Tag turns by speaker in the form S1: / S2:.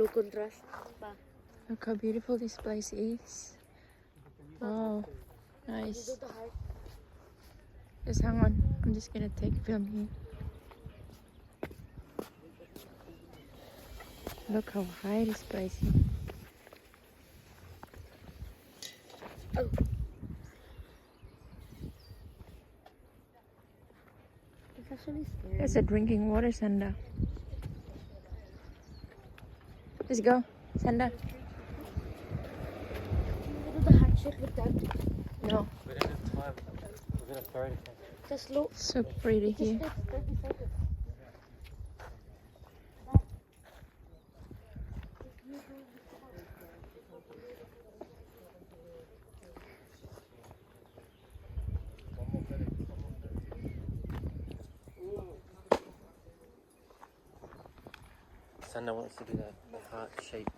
S1: low contrast.
S2: Look how beautiful this place is. Wow, nice.
S1: Dito the heart.
S2: Just hang on. I'm just gonna take film here. Look how high this place is.
S1: Oh. It's actually scary.
S2: There's a drinking water, Sanda. Let's go, Sanda.
S1: Can you do the heart shape with that?
S2: No.
S3: We didn't have time. We're gonna throw it again.
S1: Just slow.
S2: So pretty
S1: Just
S2: here.
S1: 30 seconds.
S3: Sanda wants to do the heart shape